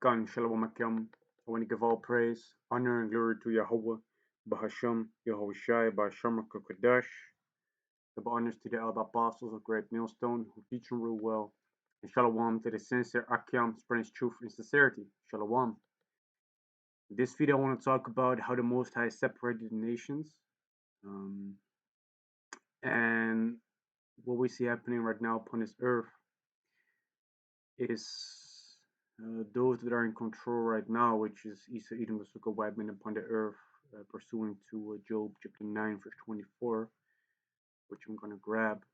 Kan Shalom Akim. I want to give all praise, honor, and glory to Yahawah, Bahasham, Yahawashi, Bahasham, Qadash. Double honors to the elder apostles of great Millstone who teach and rule well. And Shalom to the sincere Akim, spreading truth and sincerity. Shalom. In this video, I want to talk about how the Most High separated the nations um, and what we see happening right now upon this earth is those that are in control right now, which is Esau, Edom, Vasuka, white men upon the earth, pursuant to Job chapter 9, verse 24, which I'm going to grab.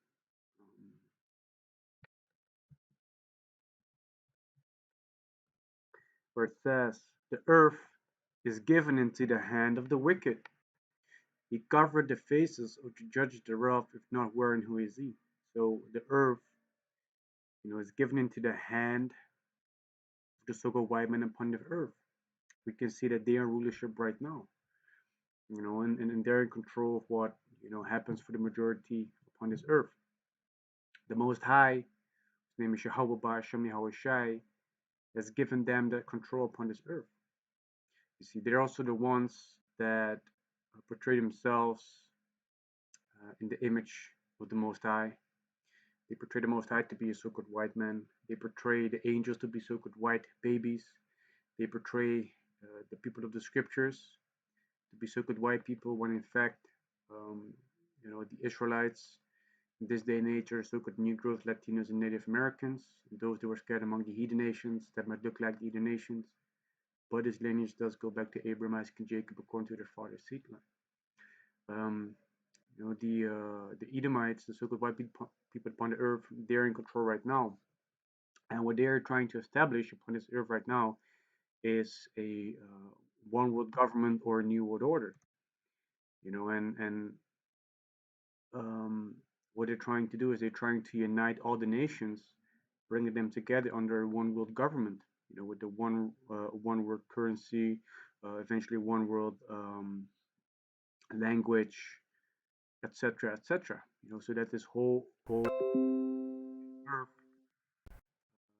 Where it says, the earth is given into the hand of the wicked. He covered the faces of the judges thereof, if not wherein who is he. So the earth, is given into the hand of the so-called white men upon the earth. We can see that they are in rulership right now, and they're in control of what, happens for the majority upon this earth. The Most High, his name is Yahawah, Bahasham, Yahawashi, has given them that control upon this earth. You see, they're also the ones that portray themselves in the image of the Most High. They portray the Most High to be a so-called white man. They portray the angels to be so-called white babies. They portray the people of the scriptures to be so-called white people, when in fact, the Israelites in this day and age are so-called Negroes, Latinos, and Native Americans, those that were scattered among the heathen nations that might look like the heathen nations, but this lineage does go back to Abraham, Isaac, and Jacob according to their father's seed line. The Edomites, the so-called white people upon the earth, they're in control right now, and what they're trying to establish upon this earth right now is a one world government or a new world order. And what they're trying to do is they're trying to unite all the nations, bringing them together under one world government, with the one world currency, eventually one world language, etc., etc. So that this whole earth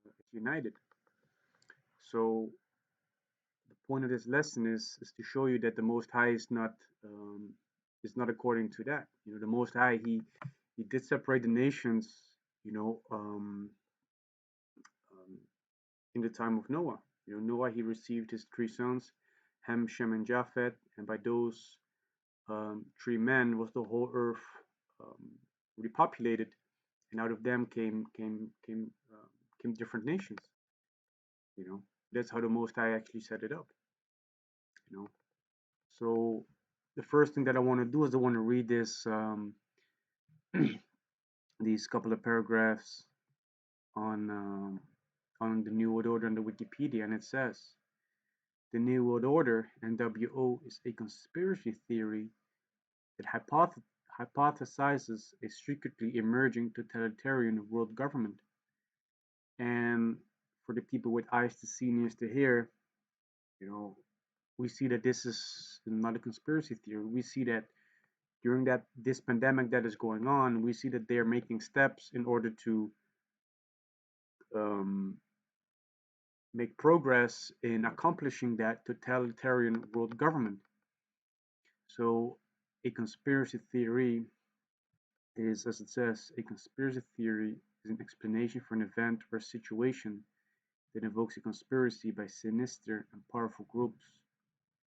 is united. So the point of this lesson is to show you that the Most High is not according to that. The Most High, he did separate the nations, in the time of Noah. Noah, he received his three sons, Ham, Shem, and Japheth, and by those three men was the whole earth repopulated, and out of them came different nations. That's how the Most High actually set it up. So the first thing that I want to do is I want to read this these couple of paragraphs on the New World Order on the Wikipedia, and it says, the New World Order, NWO, is a conspiracy theory that hypothesizes a secretly emerging totalitarian world government. And for the people with eyes to see and ears to hear, we see that this is not a conspiracy theory. We see that during this pandemic that is going on, we see that they are making steps in order to make progress in accomplishing that totalitarian world government. So a conspiracy theory is, as it says, a conspiracy theory is an explanation for an event or situation that invokes a conspiracy by sinister and powerful groups,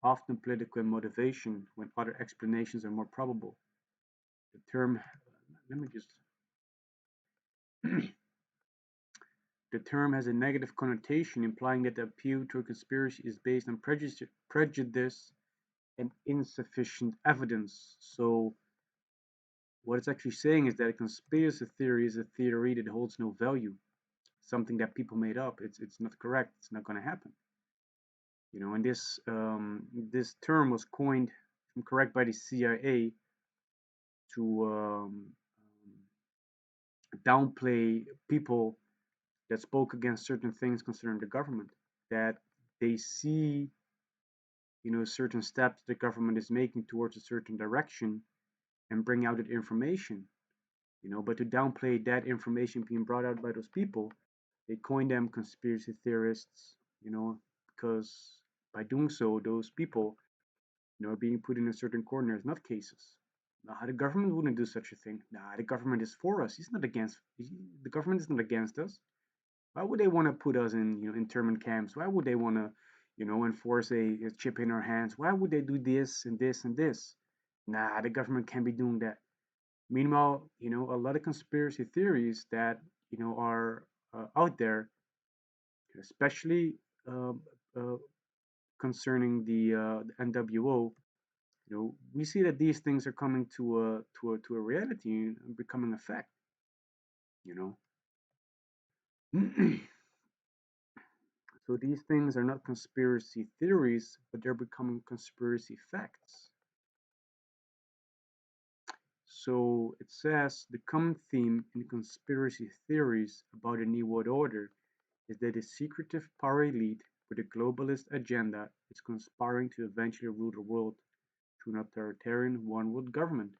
often political in motivation, when other explanations are more probable. The term, let me just, the term has a negative connotation, implying that the appeal to a conspiracy is based on prejudice and insufficient evidence. So what it's actually saying is that a conspiracy theory is a theory that holds no value, something that people made up. It's not correct. It's not going to happen. And this term was coined, if I'm correct, by the CIA to downplay people that spoke against certain things concerning the government, that they see, certain steps the government is making towards a certain direction and bring out that information, but to downplay that information being brought out by those people, they coin them conspiracy theorists, you know, because by doing so, those people, are being put in a certain corner as nutcases. Nah, the government wouldn't do such a thing. Nah, the government is for us. He's not against. The government is not against us. Why would they want to put us in, internment camps? Why would they want to, enforce a chip in our hands? Why would they do this and this and this? Nah, the government can't be doing that. Meanwhile, a lot of conspiracy theories that, are out there, especially uh, uh, concerning the NWO. We see that these things are coming to a reality and becoming a fact. You know. So these things are not conspiracy theories, but they're becoming conspiracy facts. So it says the common theme in conspiracy theories about a New World Order is that a secretive power elite with a globalist agenda is conspiring to eventually rule the world through an authoritarian one world government,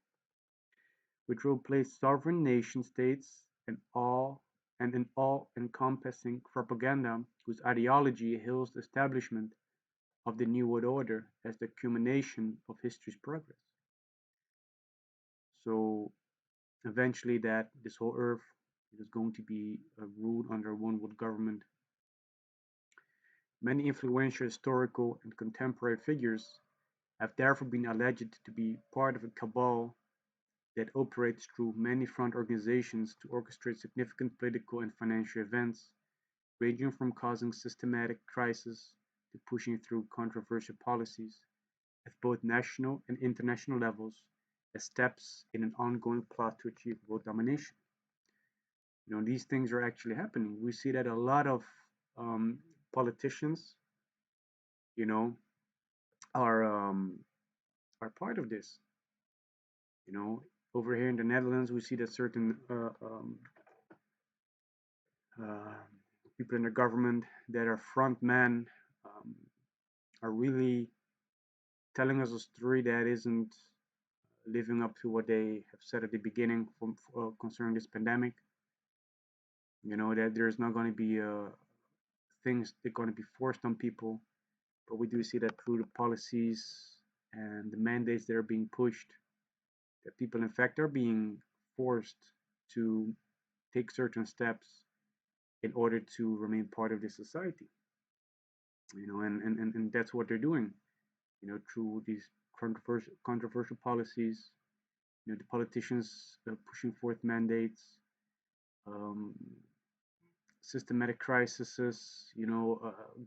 which will place sovereign nation-states and an all-encompassing propaganda whose ideology hails the establishment of the New World Order as the culmination of history's progress. So eventually that this whole earth is going to be ruled under one world government. Many influential historical and contemporary figures have therefore been alleged to be part of a cabal that operates through many front organizations to orchestrate significant political and financial events, ranging from causing systematic crises to pushing through controversial policies at both national and international levels as steps in an ongoing plot to achieve world domination. These things are actually happening. We see that a lot of um, politicians, you know, are um, are part of this. You know, over here in the Netherlands, we see that certain uh, people in the government that are front men um, are really telling us a story that isn't living up to what they have said at the beginning concerning this pandemic. That there's not going to be things that are going to be forced on people, but we do see that through the policies and the mandates that are being pushed, that people in fact are being forced to take certain steps in order to remain part of this society. And that's what they're doing. Through these controversial policies. The politicians pushing forth mandates, um, systematic crises,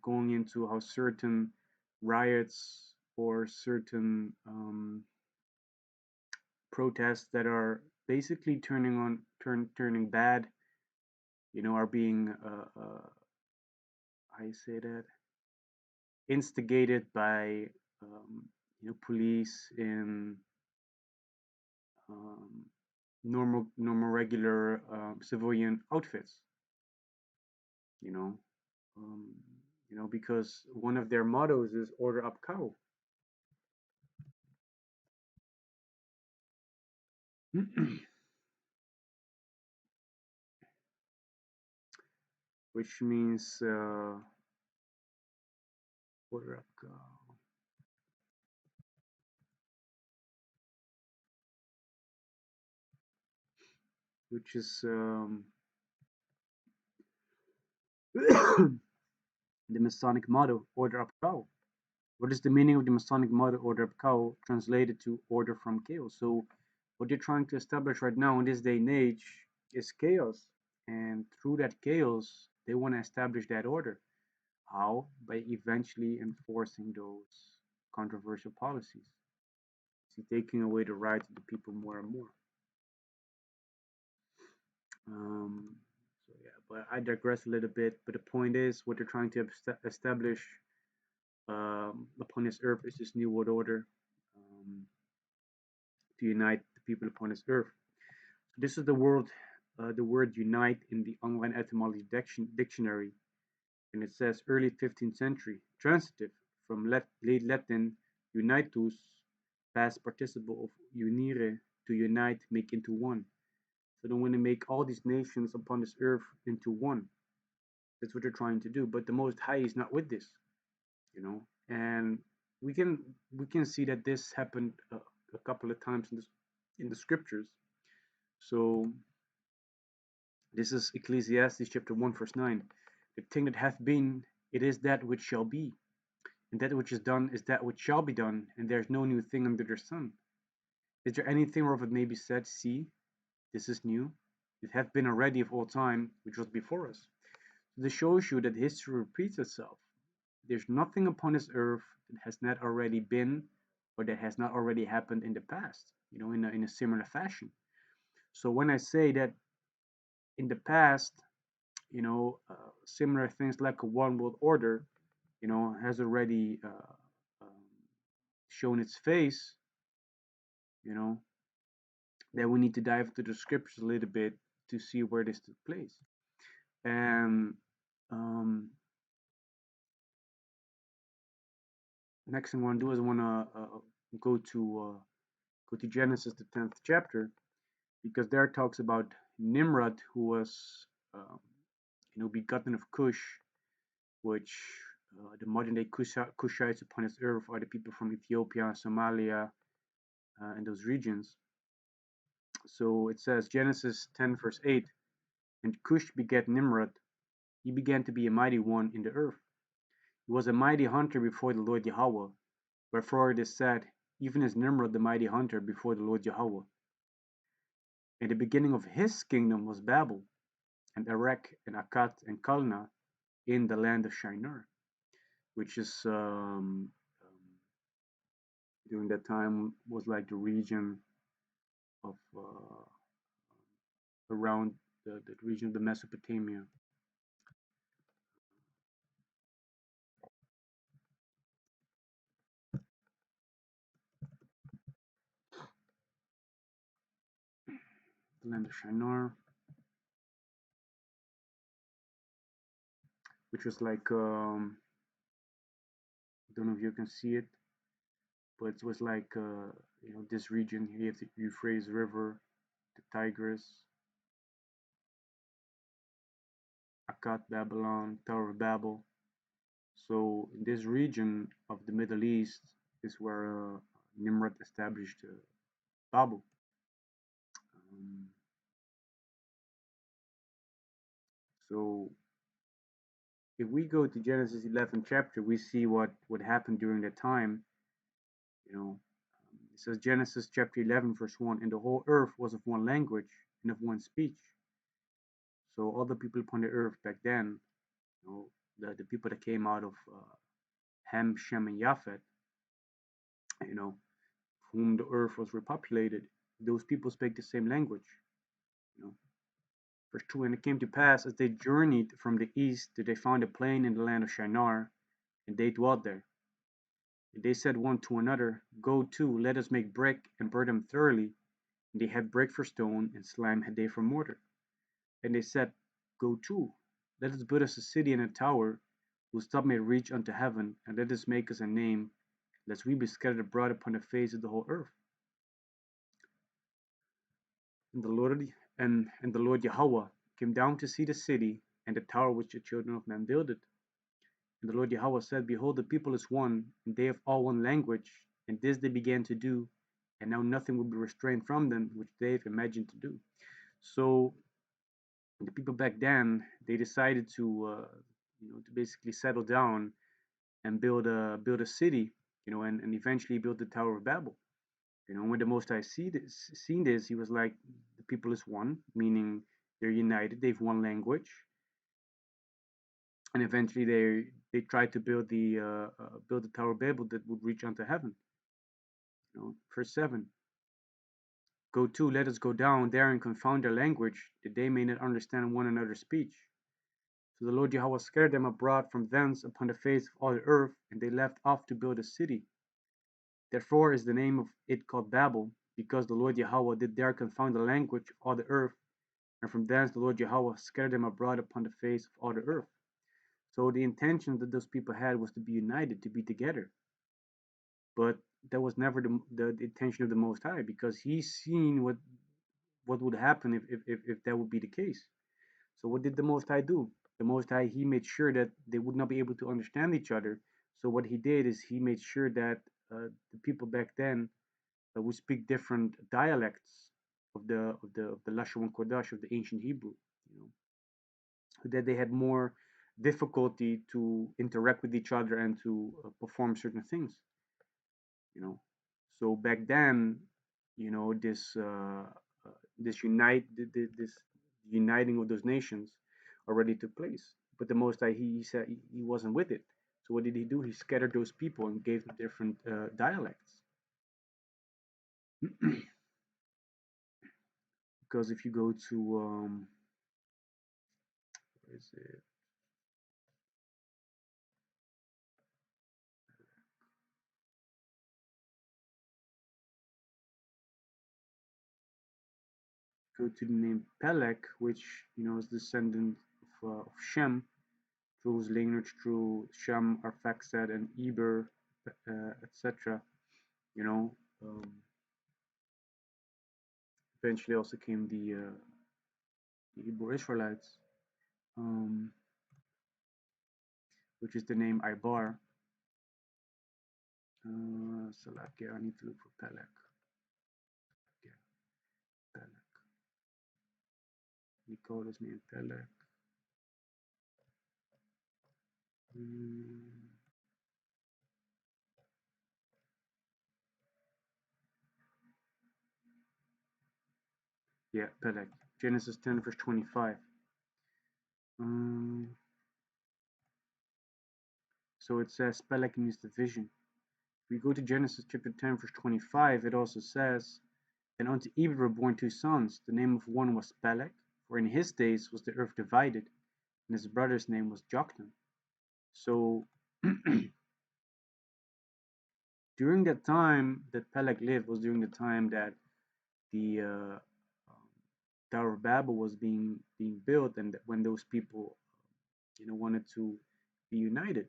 going into how certain riots or certain protests that are basically turning bad, are being I say that instigated by police in um, normal regular civilian outfits. You know, um, because one of their mottos is "Order up, cow," which means "Order up, cow," which is the Masonic motto "Order up, cow." What is the meaning of the Masonic motto "Order up, cow" translated to "Order from chaos"? So, what they're trying to establish right now in this day and age is chaos, and through that chaos, they want to establish that order. How? By eventually enforcing those controversial policies. See, taking away the rights of the people more and more. Um, so yeah, but I digress a little bit. But the point is, what they're trying to establish upon this earth is this new world order um, to unite the people upon this earth. So this is the word "unite" in the online etymology dictionary, and it says early 15th century, transitive from late Latin unitus, past participle of unire, to unite, make into one. So they want to make all these nations upon this earth into one. That's what they're trying to do. But the Most High is not with this, and we can we can see that this happened a couple of times in the scriptures. So this is Ecclesiastes chapter 1 verse 9. The thing that hath been, it is that which shall be, and that which is done is that which shall be done, and there is no new thing under the sun. Is there anything whereof it may be said, see, this is new? It hath been already of all time, which was before us. So this shows you that history repeats itself. There's nothing upon this earth that has not already been or that has not already happened in the past, in a similar fashion. So when I say that in the past, similar things like a one world order, has already um, shown its face, you know, then we need to dive into the scriptures a little bit to see where this took place. And um, next thing I want to do is I want to go to Genesis, the 10th chapter, because there it talks about Nimrod, who was um, begotten of Cush, which the modern day Cushites upon this earth are the people from Ethiopia, Somalia, and those regions. So it says Genesis 10 verse 8, and Cush begat Nimrod. He began to be a mighty one in the earth. He was a mighty hunter before the Lord Yahawah, wherefore it is said, even as Nimrod the mighty hunter before the Lord Yahawah. And the beginning of his kingdom was Babel, and Erech, and Akkad, and Calneh in the land of Shinar, which is during that time was like the region of around the region of the Mesopotamia. The land of Shinar, which was like I don't know if you can see it, but it was like this region. Here you have the Euphrates River, the Tigris, Akkad, Babylon, Tower of Babel. So in this region of the Middle East is where Nimrod established Babel. Um, so if we go to Genesis 11 chapter, we see what happened during that time. It says Genesis chapter 11 verse 1, and the whole earth was of one language and of one speech. So all the people upon the earth back then, the people that came out of Ham, Shem, and Japhet, whom the earth was repopulated, those people spake the same language. Verse 2, and it came to pass as they journeyed from the east that they found a plain in the land of Shinar, and they dwelt there. And they said one to another, go to, let us make brick and burn them thoroughly. And they had brick for stone, and slime had they for mortar. And they said, go to, let us build us a city and a tower, whose top may reach unto heaven, and let us make us a name, lest we be scattered abroad upon the face of the whole earth. And the Lord Yahawah came down to see the city and the tower which the children of men builded. And the Lord Yahawah said, behold, the people is one, and they have all one language, and this they began to do, and now nothing will be restrained from them which they have imagined to do. So the people back then, they decided to basically settle down and build a city, and eventually build the Tower of Babel. When the Most High seen this, he was like, the people is one, meaning they're united, they've one language, and eventually they tried to build the Tower of Babel that would reach unto heaven. Verse 7. Go to, let us go down there and confound their language, that they may not understand one another's speech. So the Lord Yahawah scattered them abroad from thence upon the face of all the earth, and they left off to build a city. Therefore is the name of it called Babel, because the Lord Yahawah did there confound the language of all the earth, and from thence the Lord Yahawah scattered them abroad upon the face of all the earth. So the intention that those people had was to be united, to be together. But that was never the intention of the Most High, because He's seen what would happen if that would be the case. So what did the Most High do? the Most High, he made sure that they would not be able to understand each other. So what he did is he made sure that the people back then would speak different dialects of the Lashon Kodash of the ancient Hebrew, you know, so that they had more difficulty to interact with each other and to perform certain things, you know. So back then, you know, this uniting of those nations already took place. But the Most High, he said he wasn't with it. So what did he do? He scattered those people and gave them different dialects. Because if you go to where is it? Go to the name Pelek, which you know is descendant of Shem, through his lineage through Shem, Arphaxad, and Eber, etc. You know, eventually also came the Hebrew Israelites, um, which is the name Ibar. Salakia, I need to look for Pelek. Yeah, Pelek. We call his name Pelek. Mm, yeah, Pelek. Genesis 10, verse 25. Um, so it says Pelek means division. If we go to Genesis chapter 10, verse 25, it also says, and unto Eber were born two sons. The name of one was Pelek, for in his days was the earth divided, and his brother's name was Joktan. So during that time that Peleg lived was during the time that the Tower of Babel was being built, and when those people, you know, wanted to be united,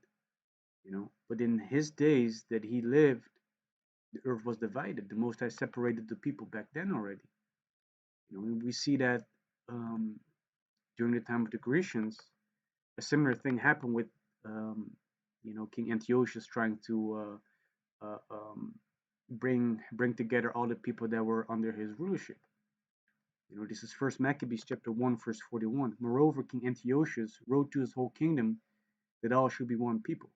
you know. But in his days that he lived, the earth was divided. The Most High separated the people back then already. You know, we see that during the time of the Grecians, a similar thing happened with, um, you know, King Antiochus trying to bring together all the people that were under his rulership. You know, this is First Maccabees chapter 1, verse 41. Moreover, King Antiochus wrote to his whole kingdom that all should be one people,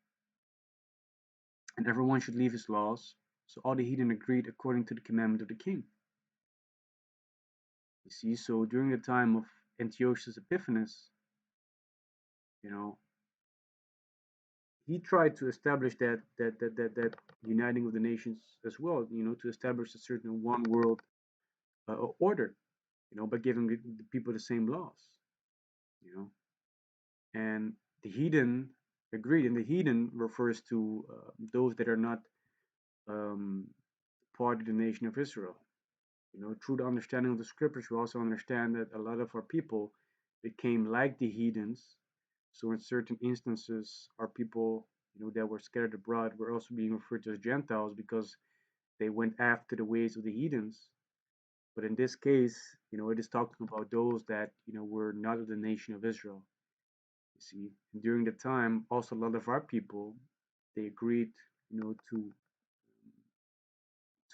and everyone should leave his laws. So all the heathen agreed according to the commandment of the king. You see, so during the time of Antiochus Epiphanes, you know, he tried to establish that uniting of the nations as well, you know, to establish a certain one world order, you know, by giving the people the same laws, you know. And the heathen agreed, and the heathen refers to those that are not um, part of the nation of Israel. You know, through the understanding of the scriptures, we also understand that a lot of our people became like the heathens. So in certain instances, our people, you know, that were scattered abroad were also being referred to as Gentiles because they went after the ways of the heathens. But in this case, you know, it is talking about those that, you know, were not of the nation of Israel. You see, and during the time, also a lot of our people, they agreed, you know, to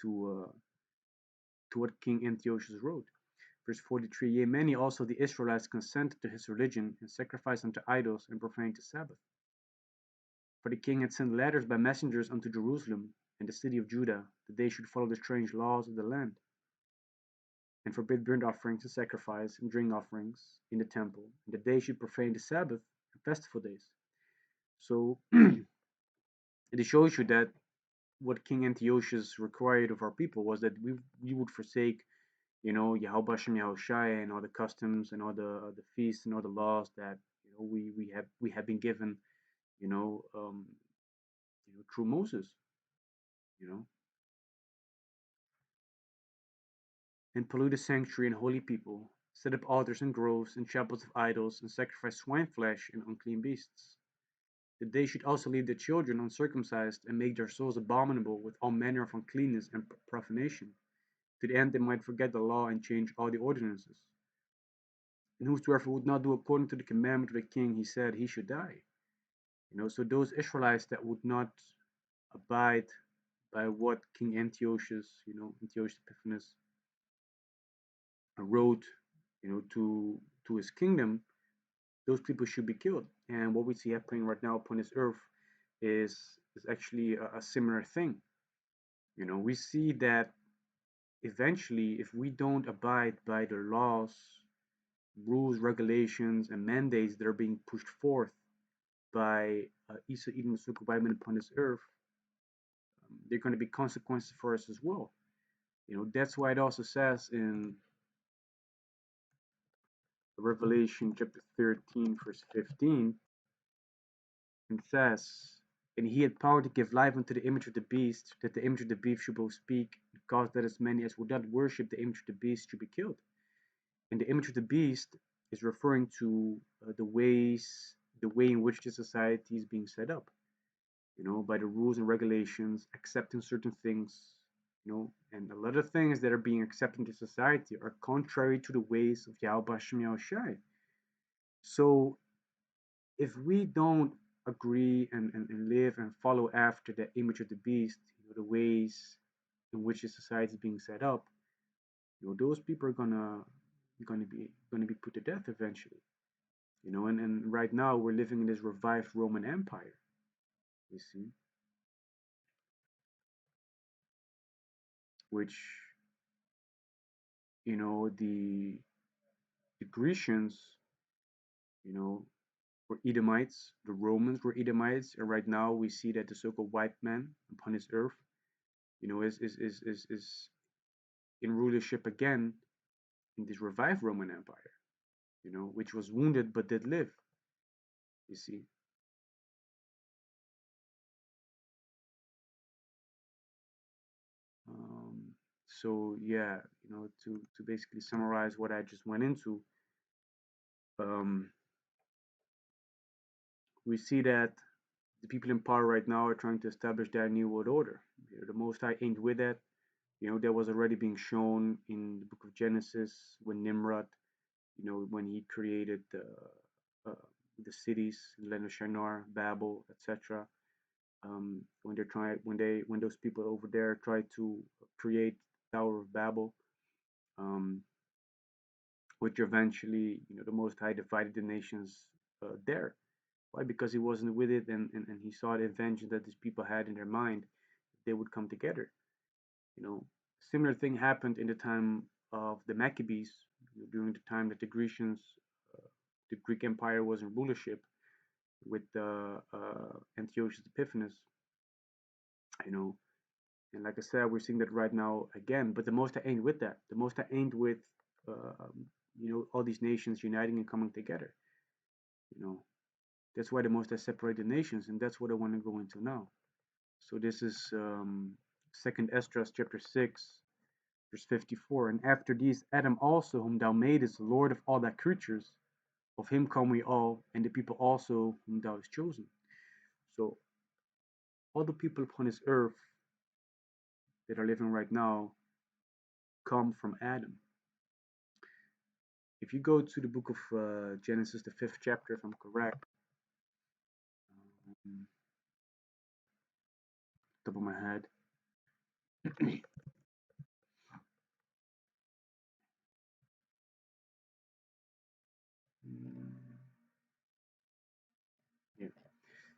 to what King Antiochus wrote. Verse 43, yea, many also the Israelites consented to his religion and sacrificed unto idols and profaned the Sabbath. For the king had sent letters by messengers unto Jerusalem and the city of Judah, that they should follow the strange laws of the land, and forbid burnt offerings and sacrifice and drink offerings in the temple, and that they should profane the Sabbath and festival days. So it shows you that what King Antiochus required of our people was that we would forsake, you know, Bahasham, Yahawashi, and all the customs and all the feasts and all the laws that, you know, we have been given, you know, through Moses, you know, and pollute the sanctuary and holy people, set up altars and groves and chapels of idols, and sacrifice swine flesh and unclean beasts. That they should also leave the children uncircumcised and make their souls abominable with all manner of uncleanness and profanation, to the end they might forget the law and change all the ordinances. And whosoever would not do according to the commandment of the king, he said he should die. So those Israelites that would not abide by what King Antiochus Epiphanes wrote, to his kingdom, those people should be killed. And what we see happening right now upon this earth is actually a similar thing. We see that eventually, if we don't abide by the laws, rules, regulations, and mandates that are being pushed forth by Isa Edom Sukubayman upon this earth, there are going to be consequences for us as well. That's why it also says in Revelation chapter 13, verse 15, it says, "And he had power to give life unto the image of the beast, that the image of the beast should both speak, and cause that as many as would not worship the image of the beast should be killed." And the image of the beast is referring to the way in which the society is being set up, by the rules and regulations, accepting certain things, and a lot of things that are being accepted into society are contrary to the ways of Yahawah Bahasham Yahawashi. So if we don't agree and live and follow after the image of the beast, the ways in which the society is being set up, those people are gonna be put to death eventually. And right now we're living in this revived Roman Empire, you see, which the Grecians, were Edomites, the Romans were Edomites, and right now we see that the so-called white man upon this earth, is in rulership again in this revived Roman Empire, which was wounded but did live, you see. So yeah, to basically summarize what I just went into, um, we see that the people in power right now are trying to establish their new world order. The Most High ain't with that. That was already being shown in the book of Genesis when Nimrod, when he created the cities, land of Shinar, Babel, etc. When those people over there tried to create Tower of Babel, um, which eventually, the Most High divided the nations there. Why? Because he wasn't with it, and he saw the invention that these people had in their mind. They would come together. You know, Similar thing happened in the time of the Maccabees, during the time that the Greek Empire was in rulership with Antiochus Epiphanes. You know, and like I said, we're seeing that right now again. But the Most High ain't with that. The Most High ain't with all these nations uniting and coming together. You know, that's why the Most High separated nations, and that's what I want to go into now. So this is Second Esdras chapter 6, verse 54. And after these, Adam also, whom thou madest Lord of all thy creatures, of him come we all, and the people also whom thou hast chosen. So all the people upon this earth that are living right now come from Adam. If you go to the book of Genesis, the 5th chapter, if I'm correct, top of my head. Yeah.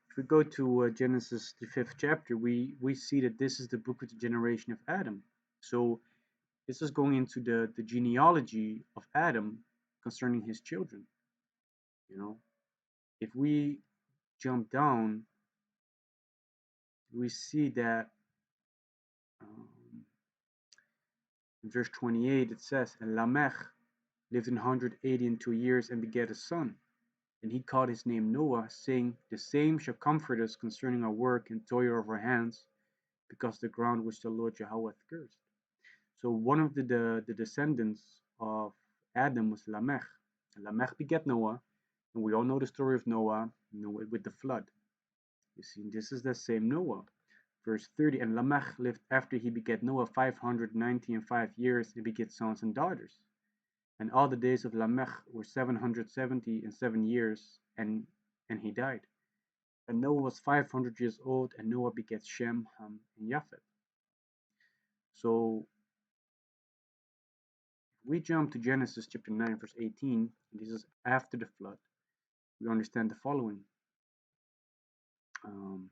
If we go to Genesis, the 5th chapter, we see that this is the book of the generation of Adam. So this is going into the genealogy of Adam concerning his children. If we jump down, we see that in verse 28 it says, "And Lamech lived 182 years and begat a son. And he called his name Noah, saying, The same shall comfort us concerning our work and toil of our hands, because the ground which the Lord Yahawah hath cursed." So one of the descendants of Adam was Lamech. And Lamech begat Noah, and we all know the story of Noah, with the flood. You see, this is the same Noah. Verse 30, "And Lamech lived after he begat Noah 595 years, and begat sons and daughters. And all the days of Lamech were 770 and 7 years, and he died. And Noah was 500 years old, and Noah begat Shem, Ham, and Japheth. So we jump to Genesis chapter 9, verse 18. This is after the flood. We understand the following. And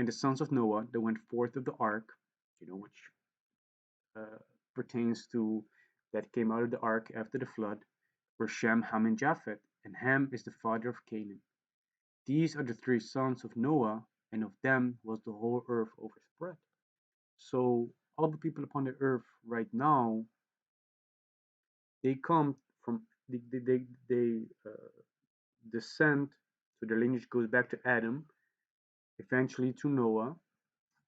the sons of Noah that went forth of the ark, which uh, pertains to that came out of the ark after the flood, were Shem, Ham, and Japheth. And Ham is the father of Canaan. These are the three sons of Noah, and of them was the whole earth overspread. So all the people upon the earth right now, they come from they descend. So their lineage goes back to Adam, eventually to Noah,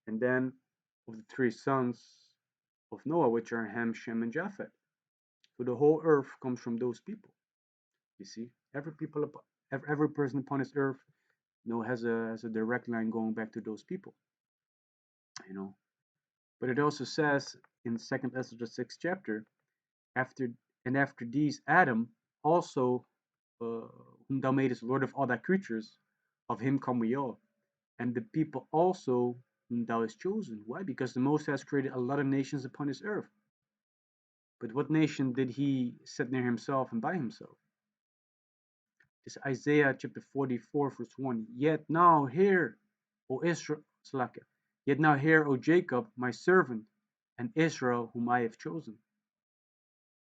and then of the three sons of Noah, which are Ham, Shem, and Japheth. So the whole earth comes from those people. You see, every person upon this earth, has a direct line going back to those people. But it also says in Second Ezra the 6th chapter, after these Adam also, whom thou madest Lord of all thy creatures, of him come we all, and the people also whom thou hast chosen. Why? Because the Most High has created a lot of nations upon this earth. But what nation did he set near himself and by himself? It's Isaiah chapter 44, verse 1. Yet now hear, O Israel, yet now hear, O Jacob, my servant, and Israel, whom I have chosen.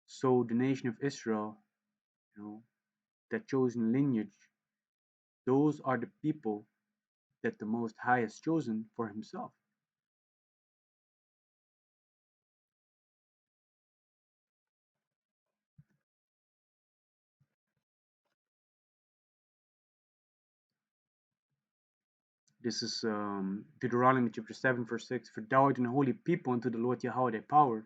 So the nation of Israel, that chosen lineage, those are the people that the Most High has chosen for himself. This is Deuteronomy chapter 7, verse 6. For thou art an holy people unto the Lord Yahawah thy power.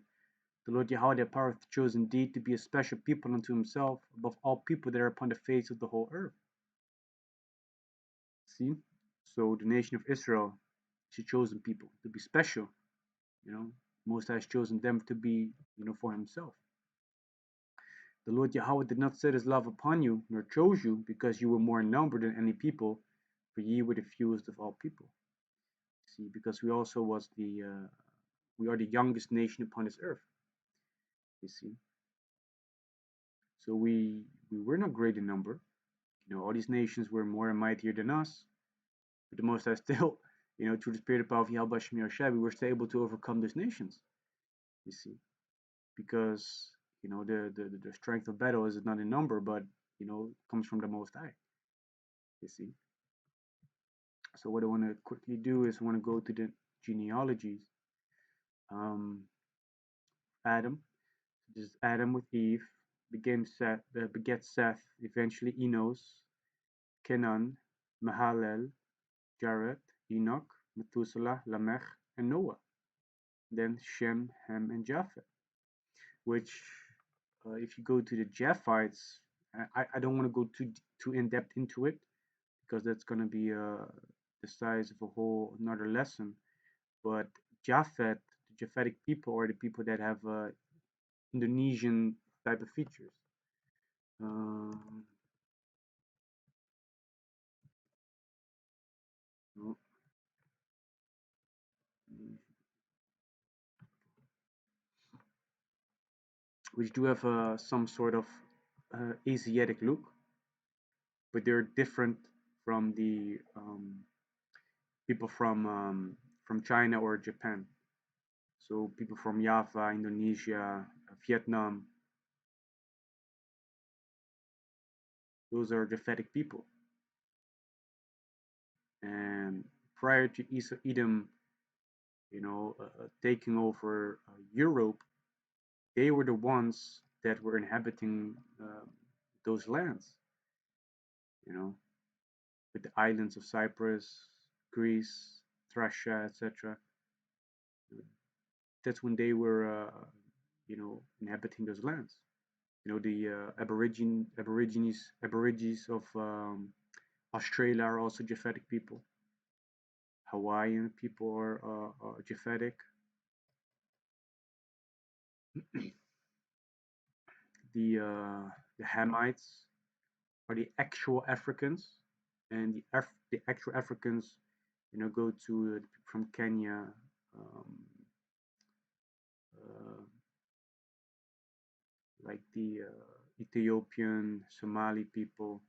The Lord Yahawah thy power hath chosen thee to be a special people unto himself above all people that are upon the face of the whole earth. See? So the nation of Israel is a chosen people to be special. Most High has chosen them to be, for himself. The Lord Yahawah did not set his love upon you, nor chose you, because you were more in number than any people, for ye were the fewest of all people. See, because we also we are the youngest nation upon this earth. You see, so we were not great in number. All these nations were more and mightier than us, but the Most High still, through the spirit of power of Yahawashi, we were still able to overcome these nations. You see, because the strength of battle is not in number, but comes from the Most High. You see. So what I want to quickly do is I want to go to the genealogies. Adam, this is Adam with Eve, beget Seth, eventually Enos, Kenan, Mahalel, Jared, Enoch, Methuselah, Lamech, and Noah. Then Shem, Ham, and Japheth. Which, if you go to the Japhites, I don't want to go too in depth into it because that's going to be the size of a whole another lesson. But Japhet, the Japhetic people, are the people that have Indonesian type of features. Um, which do have some sort of Asiatic look, but they're different from the people from China or Japan. So people from Java, Indonesia, Vietnam, those are Japhetic people. And prior to Edom, taking over Europe, they were the ones that were inhabiting those lands, with the islands of Cyprus, Greece, Thracia, etc. That's when they were, inhabiting those lands. The Aborigines of Australia are also Japhetic people. Hawaiian people are Japhetic. the Hamites are the actual Africans, and the actual Africans, go to from Kenya, um, uh, like the Ethiopian, Somali people,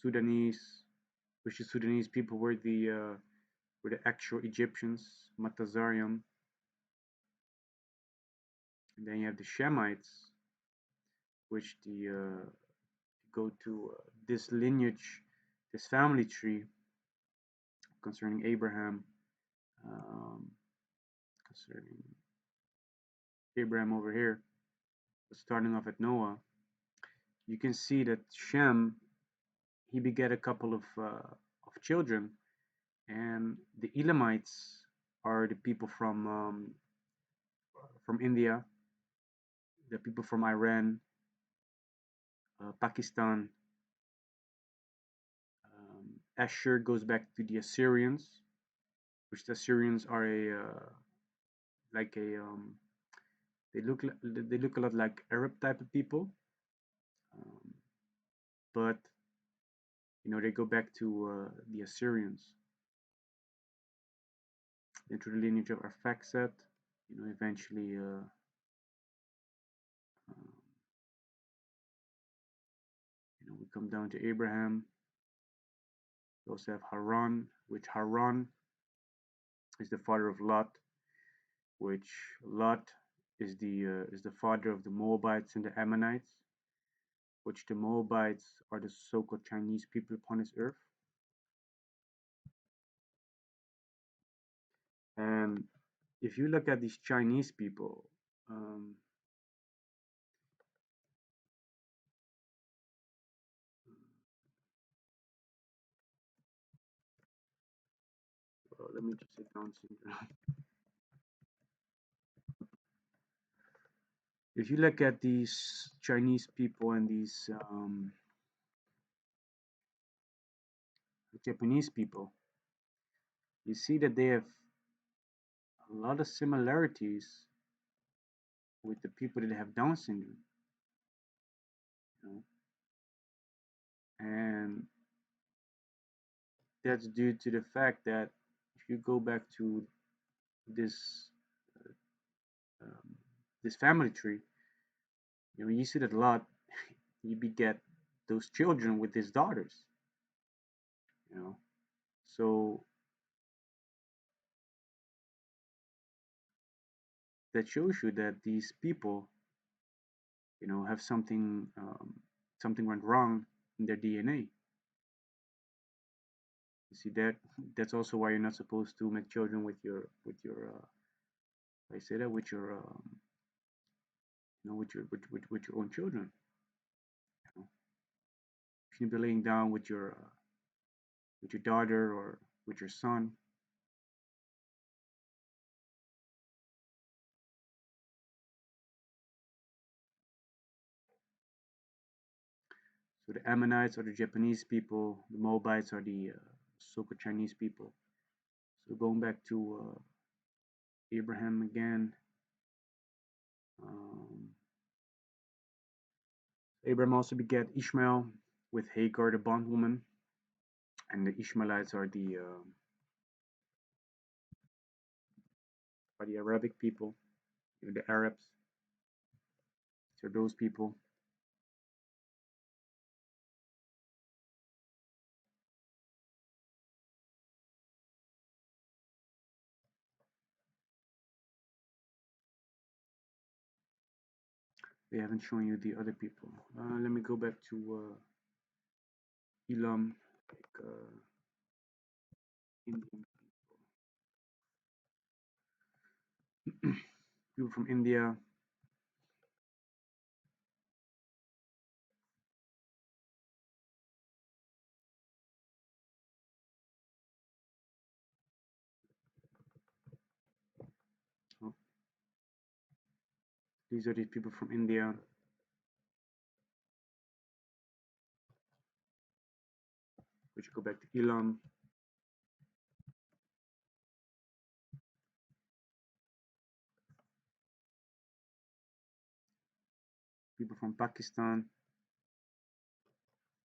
Sudanese, which the Sudanese people were the actual Egyptians, Matazarium, and then you have the Shemites, which the go to this lineage, this family tree concerning Abraham, um, concerning Abraham over here, starting off at Noah. You can see that Shem, he begat a couple of children, and the Elamites are the people from India, the people from Iran, Pakistan. Asher goes back to the Assyrians, which the Assyrians are a like a they look a lot like Arab type of people, um, but they go back to the Assyrians. Then through the lineage of Arphaxad, eventually um, we come down to Abraham. We also have Haran, which Haran is the father of Lot, which Lot is the father of the Moabites and the Ammonites, which the Moabites are the so-called Chinese people upon this earth. And if you look at these Chinese people, let me just sit down. If you look at these Chinese people and these Japanese people, you see that they have a lot of similarities with the people that have Down syndrome. You know? And that's due to the fact that if you go back to this um, this family tree, you see that a lot. You beget those children with his daughters. You know, so that shows you that these people, have something went wrong in their DNA. You see that that's also why you're not supposed to make children with your I say that with your with your own children. You know, you shouldn't be laying down with your daughter or with your son. So the Ammonites are the Japanese people, the Moabites are the so-called Chinese people. So going back to Abraham again, um, Abraham also begat Ishmael with Hagar, the bondwoman, and the Ishmaelites are the Arabic people, the Arabs. So those people. They haven't shown you the other people. Let me go back to Elam, like Indian people from India. Oh, these are the people from India. Which go back to Elam. people from Pakistan,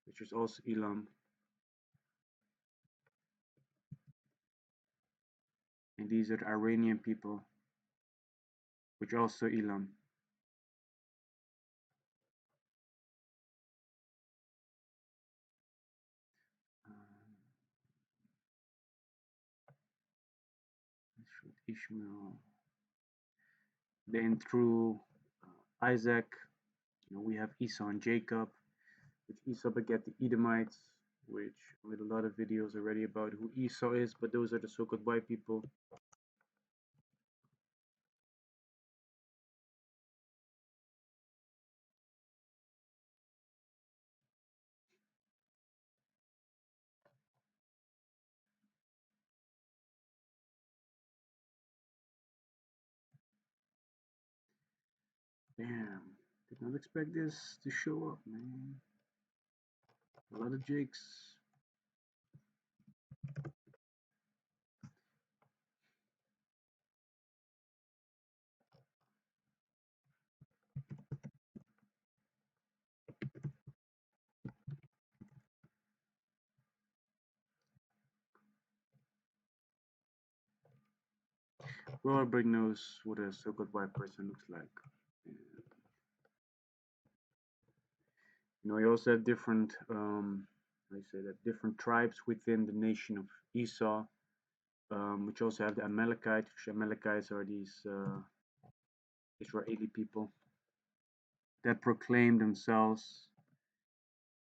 which is also Elam. And these are the Iranian people, which are also Elam. Ishmael. Then through Isaac, we have Esau and Jacob, which Esau begat the Edomites, which I made a lot of videos already about who Esau is, but those are the so-called white people. Damn, did not expect this to show up, man. A lot of Jakes. Well, everybody knows what a so-called white person looks like. You also have different, I say that different tribes within the nation of Esau, which also have the Amalekites. Which Amalekites are these Israeli people that proclaim themselves,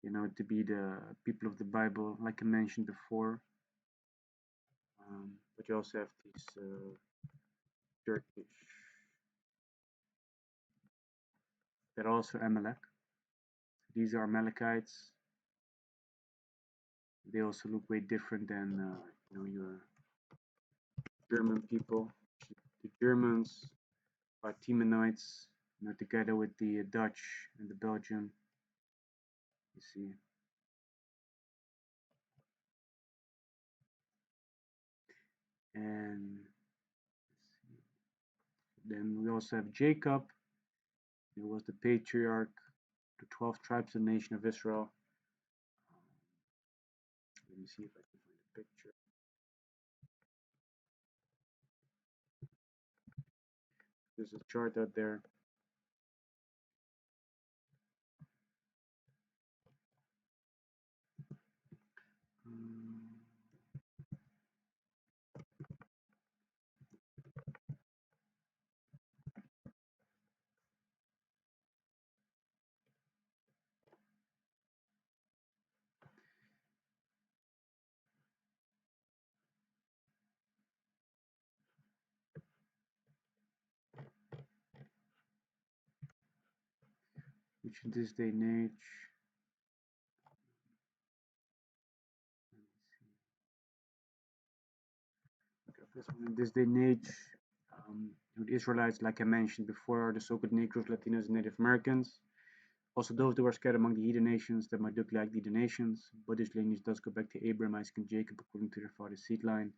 to be the people of the Bible, like I mentioned before. But you also have these Turkish that are also Amalek. These are Amalekites. They also look way different than your German people. The Germans are Temanites, together with the Dutch and the Belgian. You see. And then we also have Jacob. He was the patriarch, the 12 tribes of the nation of Israel. Let me see if I can find a picture. There's a chart out there. Which in this day and age, in this day and age, the Israelites, like I mentioned before, are the so-called Negroes, Latinos, and Native Americans. Also, those that were scattered among the heathen nations that might look like the heathen nations, but this lineage does go back to Abraham, Isaac, and Jacob according to their father's seed line.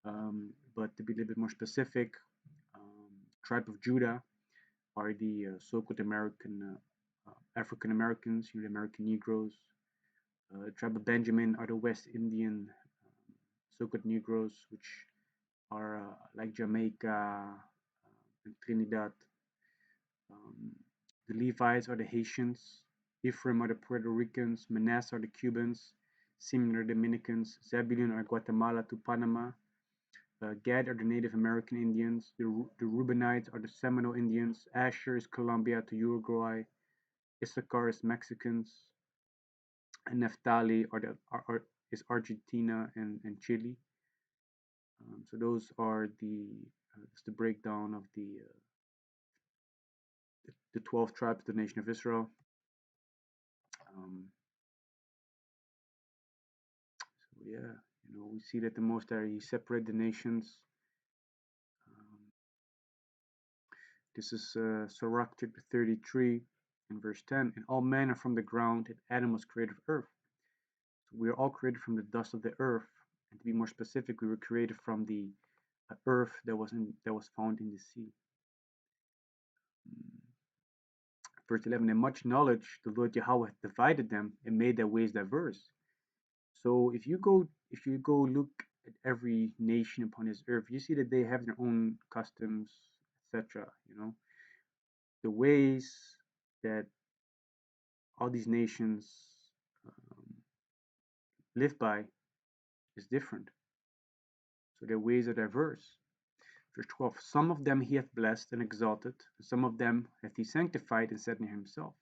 But to be a little bit more specific, tribe of Judah are the so-called American African Americans, the American Negroes. Tribe of Benjamin are the West Indian so-called Negroes, which are like Jamaica and Trinidad. The Levites are the Haitians. Ephraim are the Puerto Ricans. Manasseh are the Cubans. Simeon are the Dominicans. Zebulun are Guatemala to Panama. Gad are the Native American Indians. The Reubenites are the Seminole Indians. Asher is Colombia to Uruguay. Issachar is Mexicans. And Naphtali is Argentina and Chile. So those are that's the breakdown of the 12 tribes of the nation of Israel. So yeah, we see that the Most High He separated the nations. This is Sirach chapter 33 and verse 10. And all men are from the ground, and Adam was created of earth. So we are all created from the dust of the earth. And to be more specific, we were created from the earth that was found in the sea. Verse 11, in much knowledge, the Lord Yahawah hath divided them and made their ways diverse. So if you go look at every nation upon this earth, you see that they have their own customs, etc. The ways that all these nations um, live by is different. So their ways are diverse. Verse 12, some of them he hath blessed and exalted, and some of them hath he sanctified and set near himself.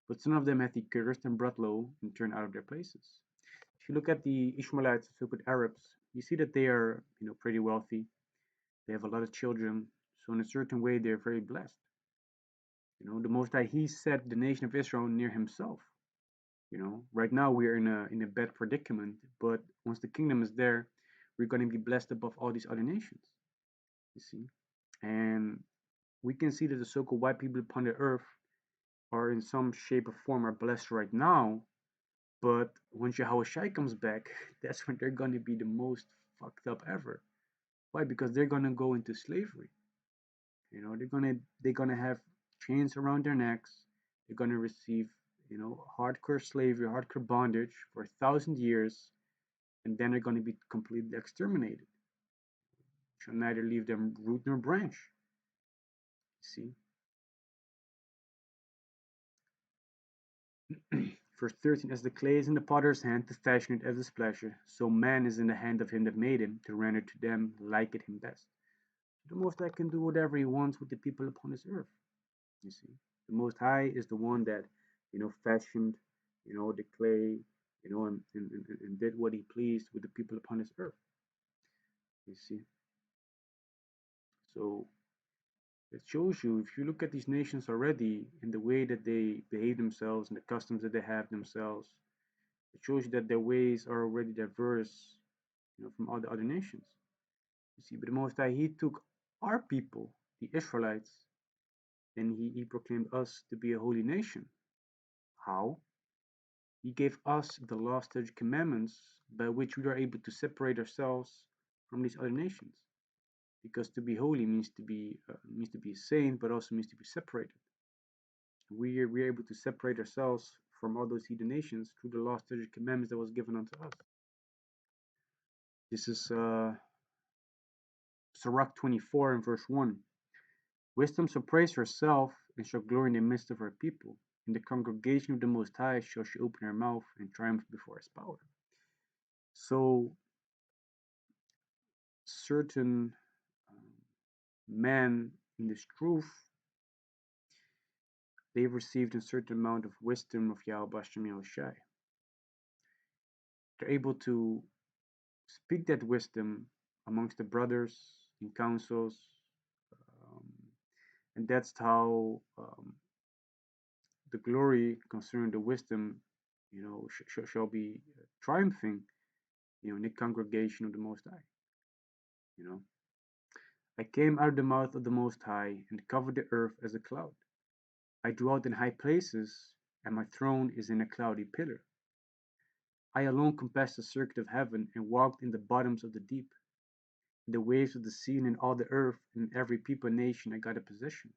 But some of them hath he cursed and brought low and turned out of their places. If you look at the Ishmaelites, the so-called Arabs, you see that they are, pretty wealthy. They have a lot of children. So in a certain way, they're very blessed. The Most High, He set the nation of Israel near Himself. Right now we're in a bad predicament, but once the kingdom is there, we're going to be blessed above all these other nations. You see, and we can see that the so-called white people upon the earth are in some shape or form are blessed right now, but when Yahawashi comes back, that's when they're going to be the most fucked up ever. Why? Because they're going to go into slavery. They're gonna have chains around their necks. They're gonna receive, hardcore slavery, hardcore bondage for 1,000 years, and then they're gonna be completely exterminated. Shall neither leave them root nor branch. See? Verse 13, as the clay is in the potter's hand to fashion it as his pleasure, so man is in the hand of him that made him, to render to them like it him best. The Most High can do whatever he wants with the people upon this earth. You see, the Most High is the one that, fashioned, the clay, and did what he pleased with the people upon this earth. You see, so it shows you, if you look at these nations already and the way that they behave themselves and the customs that they have themselves, it shows you that their ways are already diverse, from all the other nations. You see, but the Most High, He took our people, the Israelites, and he proclaimed us to be a holy nation. How? He gave us the law, statutes, commandments by which we are able to separate ourselves from these other nations. Because to be holy means to be a saint, but also means to be separated. We are able to separate ourselves from all those heathen nations through the law, statutes, commandments that was given unto us. This is Sirach 24 and verse 1. Wisdom shall praise herself and shall glory in the midst of her people. In the congregation of the Most High shall she open her mouth and triumph before his power. So certain men in this truth, they've received a certain amount of wisdom of Bahasham Yahawashi. They're able to speak that wisdom amongst the brothers in councils, um, and that's how the glory concerning the wisdom, shall be triumphing, in the congregation of the Most High. I came out of the mouth of the Most High and covered the earth as a cloud. I dwelt in high places, and my throne is in a cloudy pillar. I alone compassed the circuit of heaven and walked in the bottoms of the deep. In the waves of the sea and in all the earth and in every people and nation I got a possession.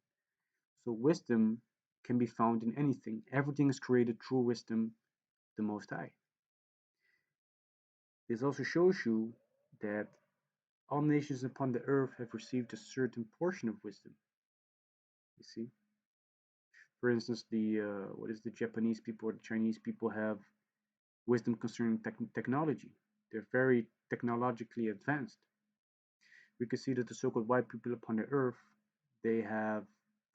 So wisdom can be found in anything. Everything is created through wisdom, the Most High. This also shows you that all nations upon the earth have received a certain portion of wisdom. You see? For instance, the Japanese people or the Chinese people have wisdom concerning technology. They're very technologically advanced. We can see that the so-called white people upon the earth, they have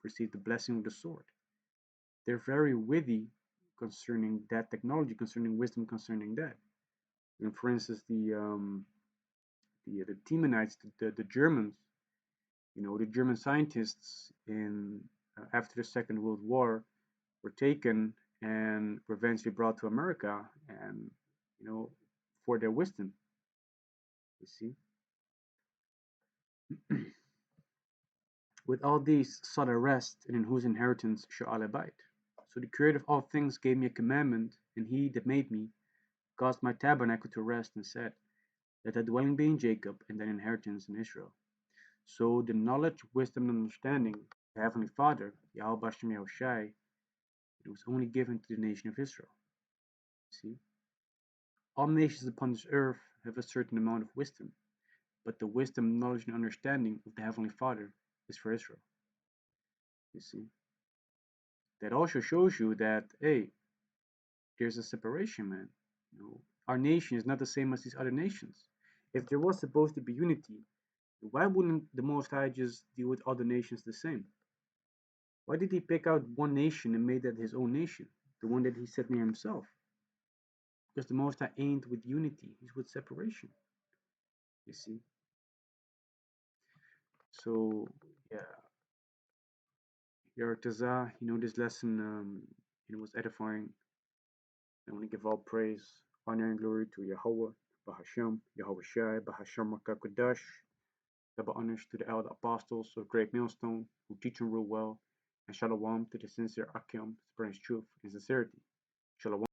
received the blessing of the sword. They're very witty concerning that technology, concerning wisdom, concerning that. And for instance, the Temanites, the Germans, the German scientists in after the Second World War were taken and were eventually brought to America, and for their wisdom. You see, with all these sought I rest, and in whose inheritance shall I abide. So the Creator of all things gave me a commandment, and He that made me caused my tabernacle to rest, and said, let thy dwelling be in Jacob, and thine inheritance in Israel. So the knowledge, wisdom, and understanding of the Heavenly Father, Yahawah Yahawashi, It was only given to the nation of Israel. See? All nations upon this earth have a certain amount of wisdom, but the wisdom, knowledge, and understanding of the Heavenly Father is for Israel. You see? That also shows you that, hey, there's a separation, man. Our nation is not the same as these other nations. If there was supposed to be unity, why wouldn't the Most High just deal with all the nations the same? Why did he pick out one nation and made that his own nation, the one that he set near himself? Because the Most High ain't with unity, he's with separation. You see? So, yeah, Yartaza, this lesson, was edifying. I want to give all praise, honor, and glory to Yahawah, Bahasham, Yahawashi, Bahasham, Qadash. Double honors to the elder apostles of Great Millstone who teach and rule well, and shalom to the sincere Akim, spreading truth and sincerity. Shalom.